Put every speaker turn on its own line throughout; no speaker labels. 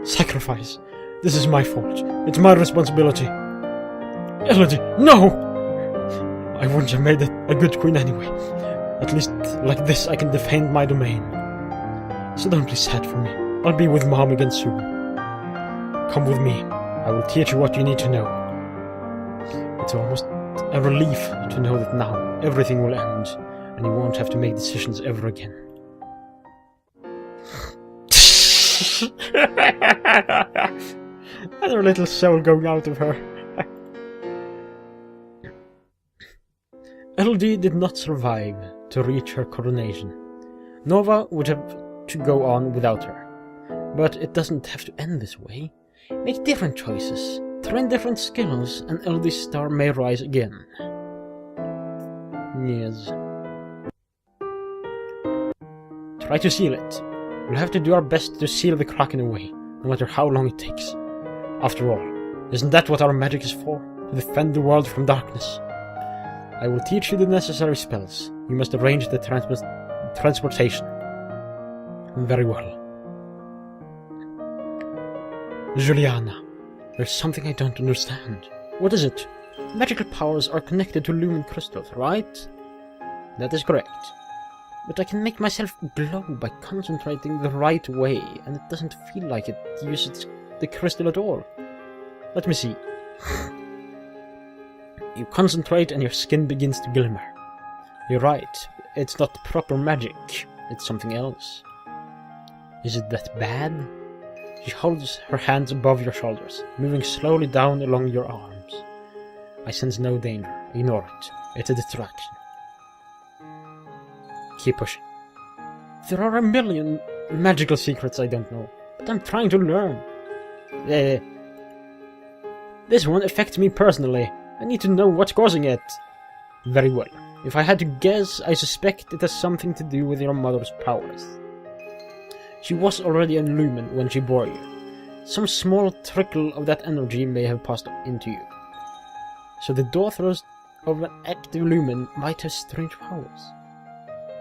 Sacrifice. This is my fault. It's my responsibility. Elodie, no! I wouldn't have made it a good queen anyway. At least, like this, I can defend my domain. So don't be sad for me. I'll be with Mom again soon. Come with me. I will teach you what you need to know. It's almost a relief to know that now everything will end, and you won't have to make decisions ever again. And her little soul going out of her. Elodie did not survive to reach her coronation. Nova would have to go on without her. But it doesn't have to end this way. Make different choices, train different skills, and Elodie's star may rise again. Yes. Try to seal it. We'll have to do our best to seal the Kraken away, no matter how long it takes. After all, isn't that what our magic is for? To defend the world from darkness. I will teach you the necessary spells. You must arrange the transportation. Very well. Juliana, there's something I don't understand. What is it? Magical powers are connected to lumen crystals, right? That is correct. But I can make myself glow by concentrating the right way, and it doesn't feel like it uses the crystal at all. Let me see. You concentrate and your skin begins to glimmer. You're right, it's not proper magic, it's something else. Is it that bad? She holds her hands above your shoulders, moving slowly down along your arms. I sense no danger. Ignore it. It's a distraction. Keep pushing. There are a million magical secrets I don't know, but I'm trying to learn. This one affects me personally. I need to know what's causing it. Very well. If I had to guess, I suspect it has something to do with your mother's powers. She was already a lumen when she bore you. Some small trickle of that energy may have passed into you. So the daughters of an active lumen might have strange powers.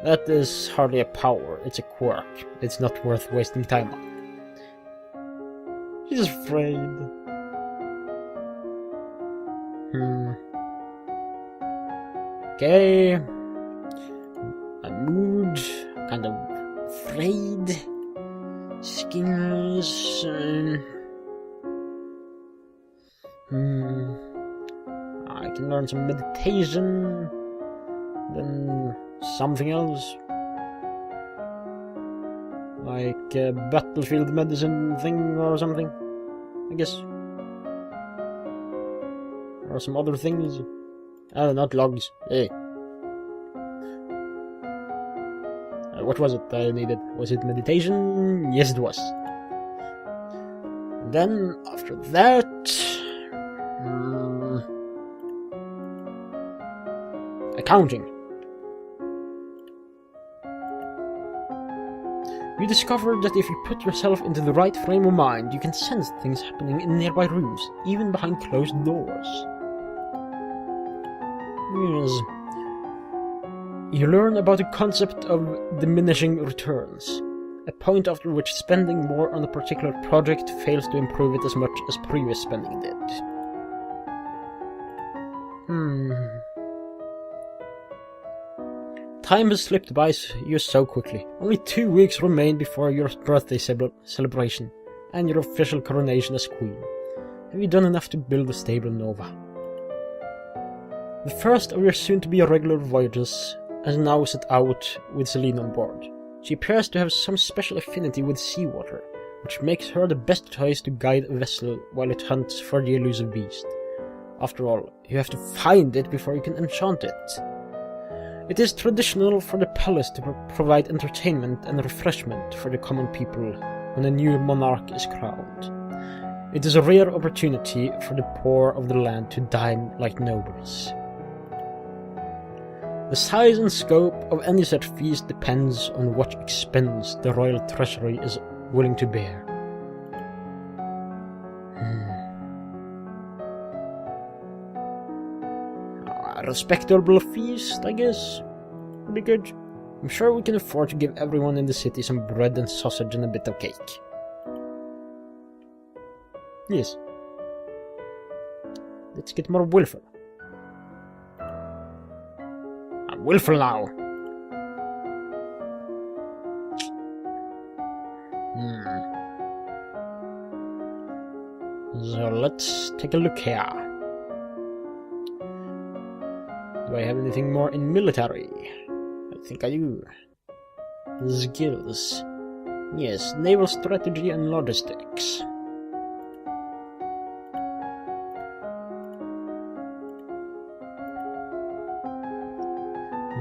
That is hardly a power, it's a quirk. It's not worth wasting time on. She's afraid. Okay. A mood, kind of afraid. Skills. I can learn some meditation. Then something else. Like a battlefield medicine thing or something, I guess. Or some other things. Not logs. Hey. What was it I needed? Was it meditation? Yes, it was. And then, after that... accounting. You discovered that if you put yourself into the right frame of mind, you can sense things happening in nearby rooms, even behind closed doors. Yes. You learn about the concept of diminishing returns, a point after which spending more on a particular project fails to improve it as much as previous spending did. Time has slipped by you so quickly. Only 2 weeks remain before your birthday celebration and your official coronation as queen. Have you done enough to build a stable Nova? The first of your soon-to-be regular voyages has now set out with Celine on board. She appears to have some special affinity with seawater, which makes her the best choice to guide a vessel while it hunts for the elusive beast. After all, you have to find it before you can enchant it. It is traditional for the palace to provide entertainment and refreshment for the common people when a new monarch is crowned. It is a rare opportunity for the poor of the land to dine like nobles. The size and scope of any such feast depends on what expense the royal treasury is willing to bear. A respectable feast, I guess, would be good. I'm sure we can afford to give everyone in the city some bread and sausage and a bit of cake. Yes. Let's get more willful. I'm willful now. So let's take a look here. Do I have anything more in military? I think I do. Skills. Yes, naval strategy and logistics.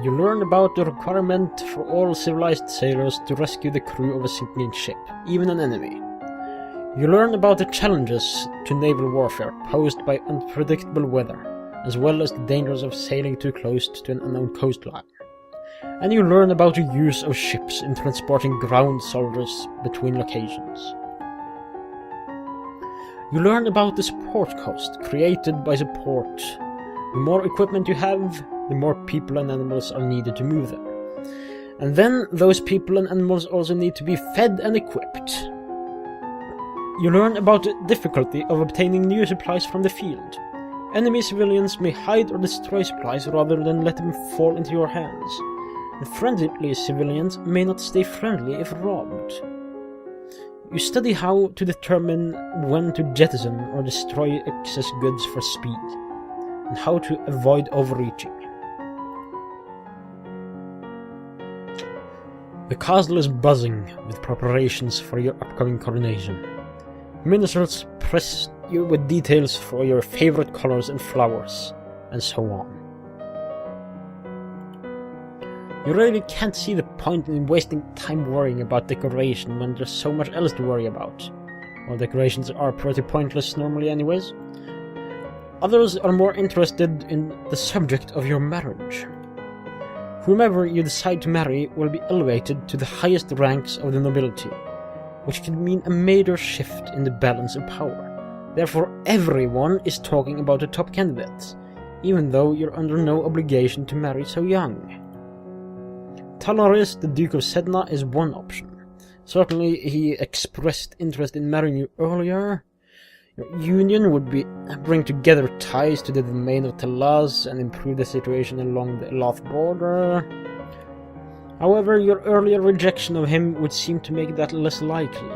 You learn about the requirement for all civilized sailors to rescue the crew of a sinking ship, even an enemy. You learn about the challenges to naval warfare posed by unpredictable weather, as well as the dangers of sailing too close to an unknown coastline. And you learn about the use of ships in transporting ground soldiers between locations. You learn about the support cost created by support. The more equipment you have, the more people and animals are needed to move them. And then those people and animals also need to be fed and equipped. You learn about the difficulty of obtaining new supplies from the field. Enemy civilians may hide or destroy supplies rather than let them fall into your hands. And friendly civilians may not stay friendly if robbed. You study how to determine when to jettison or destroy excess goods for speed, and how to avoid overreaching. The castle is buzzing with preparations for your upcoming coronation. Ministers press you with details for your favorite colors and flowers, and so on. You really can't see the point in wasting time worrying about decoration when there's so much else to worry about. Well, decorations are pretty pointless normally anyways. Others are more interested in the subject of your marriage. Whomever you decide to marry will be elevated to the highest ranks of the nobility, which can mean a major shift in the balance of power. Therefore, everyone is talking about the top candidates, even though you're under no obligation to marry so young. Talaris, the Duke of Sedna, is one option. Certainly, he expressed interest in marrying you earlier. Your union would bring together ties to the domain of Talaz and improve the situation along the Eloth border. However, your earlier rejection of him would seem to make that less likely.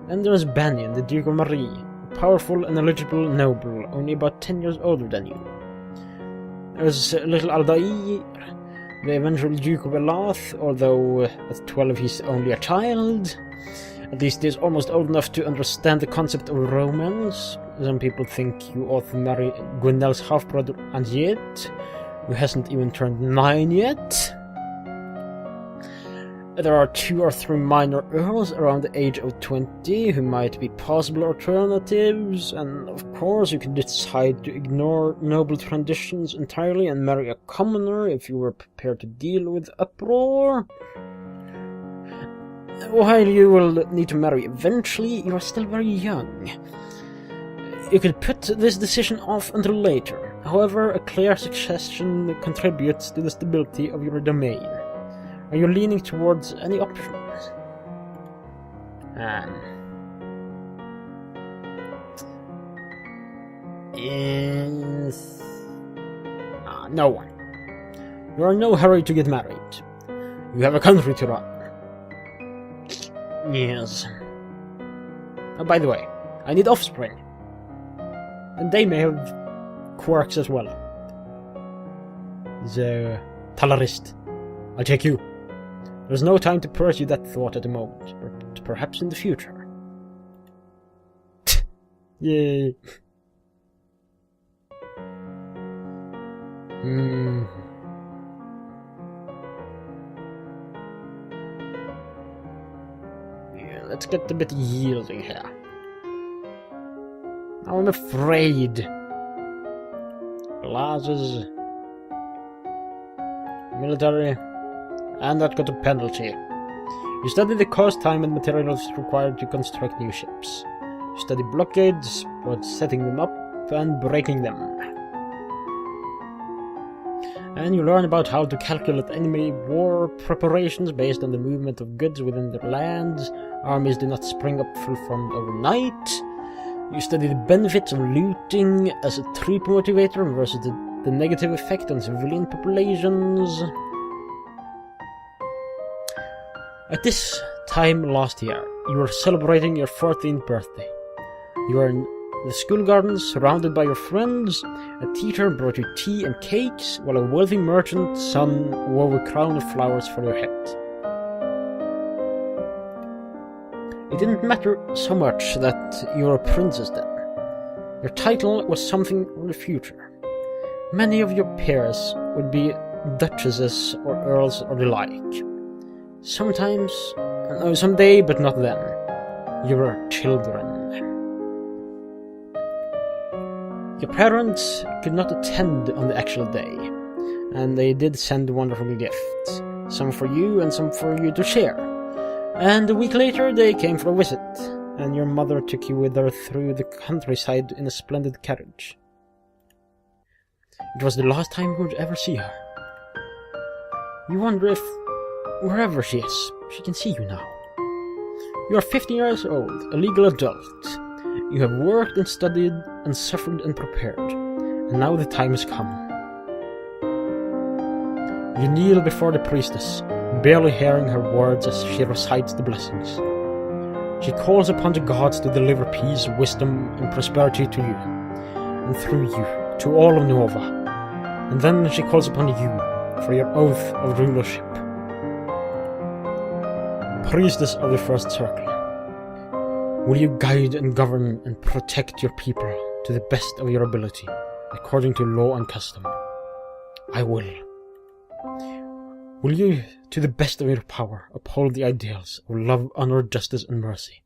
Then there's Banyan, the Duke of Marie, a powerful and eligible noble, only about 10 years older than you. There's little Aldair, the eventual Duke of Eloth, although at 12 he's only a child. At least he's almost old enough to understand the concept of romance. Some people think you ought to marry Gwynnel's half-brother Angiet, who hasn't even turned 9 yet. There are 2 or 3 minor earls around the age of 20 who might be possible alternatives, and of course you can decide to ignore noble traditions entirely and marry a commoner if you were prepared to deal with uproar. While you will need to marry eventually, you are still very young. You could put this decision off until later. However, a clear succession contributes to the stability of your domain. Are you leaning towards any options? No one. You are in no hurry to get married. You have a country to run. Yes. Oh, by the way, I need offspring. And they may have quirks as well. The Talarist. I'll take you. There's no time to pursue that thought at the moment, but perhaps in the future. Yay. Yeah, let's get a bit yielding here. Now I'm afraid. Glasses. Military. And that got a penalty. You study the cost, time, and materials required to construct new ships. You study blockades, both setting them up and breaking them. And you learn about how to calculate enemy war preparations based on the movement of goods within their lands. Armies do not spring up full-formed overnight. You study the benefits of looting as a troop motivator versus the negative effect on civilian populations. At this time last year, you were celebrating your 14th birthday. You were in the school garden surrounded by your friends. A teacher brought you tea and cakes, while a wealthy merchant's son wove a crown of flowers for your head. It didn't matter so much that you were a princess then. Your title was something of the future. Many of your peers would be duchesses or earls or the like. Someday, but not then. You were children. Your parents could not attend on the actual day, and they did send wonderful gifts, some for you and some for you to share. And a week later they came for a visit, and your mother took you with her through the countryside in a splendid carriage. It was the last time you would ever see her. You wonder if, wherever she is, she can see you now. You are 15 years old, a legal adult. You have worked and studied and suffered and prepared, and now the time has come. You kneel before the priestess, barely hearing her words as she recites the blessings. She calls upon the gods to deliver peace, wisdom, and prosperity to you, and through you, to all of Nova. And then she calls upon you for your oath of rulership. Priestess of the First Circle, will you guide and govern and protect your people to the best of your ability, according to law and custom? I will. Will you, to the best of your power, uphold the ideals of love, honor, justice, and mercy?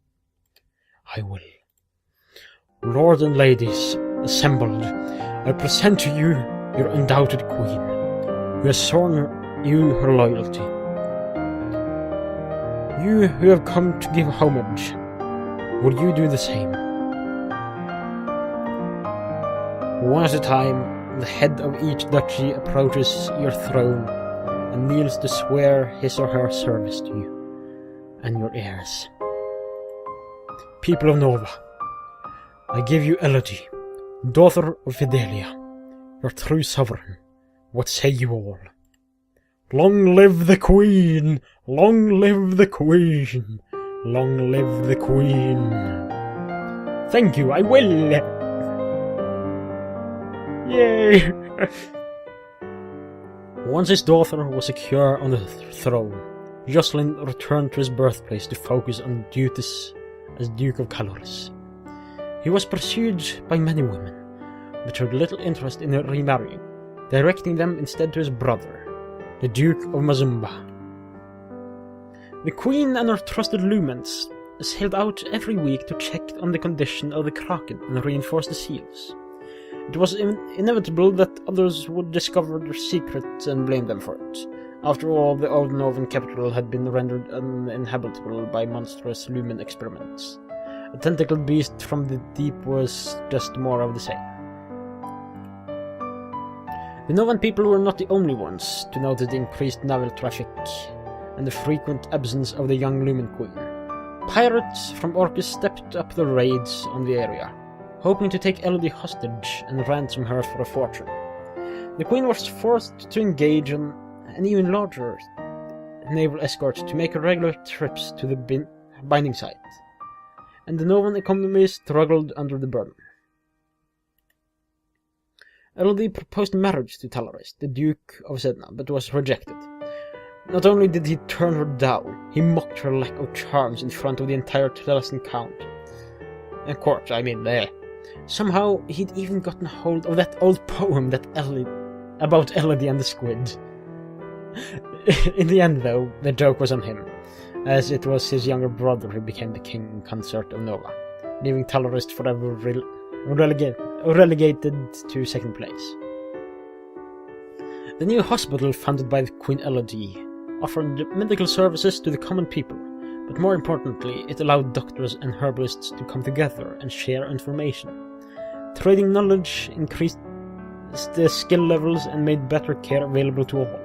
I will. Lords and ladies, assembled, I present to you your undoubted queen, who has sworn you her loyalty. You who have come to give homage, will you do the same? One at a time, the head of each duchy approaches your throne and kneels to swear his or her service to you and your heirs. People of Nova, I give you Elodie, daughter of Fidelia, your true sovereign. What say you all? Long live the Queen! Long live the Queen! Long live the Queen! Thank you, I will! Yay! Once his daughter was secure on the throne, Jocelyn returned to his birthplace to focus on duties as Duke of Caloris. He was pursued by many women, but showed little interest in remarrying, directing them instead to his brother, the Duke of Mazumba. The Queen and her trusted lumens sailed out every week to check on the condition of the Kraken and reinforce the seals. It was inevitable that others would discover their secret and blame them for it. After all, the old Novan capital had been rendered uninhabitable by monstrous lumen experiments. A tentacled beast from the deep was just more of the same. The Novan people were not the only ones to notice the increased naval traffic and the frequent absence of the young Lumen Queen. Pirates from Orcus stepped up the raids on the area, hoping to take Elodie hostage and ransom her for a fortune. The Queen was forced to engage in an even larger naval escort to make regular trips to the binding site, and the Novan economy struggled under the burden. Elodie proposed marriage to Talaris, the Duke of Sedna, but was rejected. Not only did he turn her down, he mocked her lack of charms in front of the entire Telesan court. Somehow, he'd even gotten hold of that old poem about Elodie and the Squid. In the end, though, the joke was on him, as it was his younger brother who became the king consort of Nova, leaving Talaris forever relegated to second place. The new hospital funded by Queen Elodie offered medical services to the common people, but more importantly, it allowed doctors and herbalists to come together and share information. Trading knowledge increased the skill levels and made better care available to all.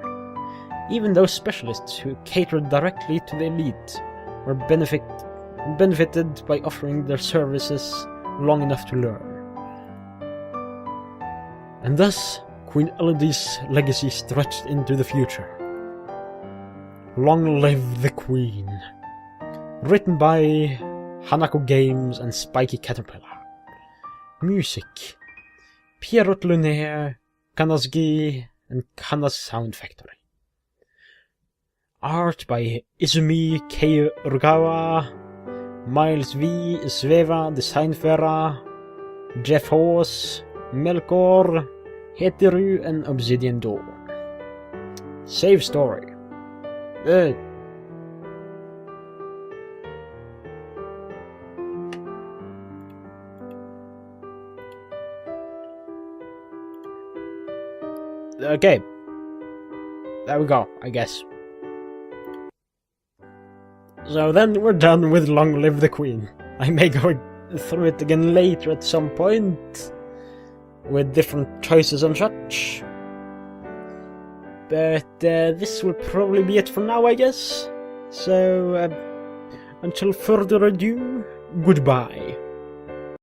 Even those specialists who catered directly to the elite were benefited by offering their services long enough to learn. And thus, Queen Elodie's legacy stretched into the future. Long live the Queen. Written by Hanako Games and Spiky Caterpillar. Music: Pierrot Lunaire, Kanasugi, and Kana's Sound Factory. Art by Izumi K. Urugawa, Miles V. Sveva Designfera, Jeff Hoss, Melkor, Heteru, and Obsidian Dawn. Save story. Okay. There we go, I guess. So then we're done with Long Live the Queen. I may go through it again later at some point, with different choices and such. But this will probably be it for now, I guess. So, until further ado, goodbye.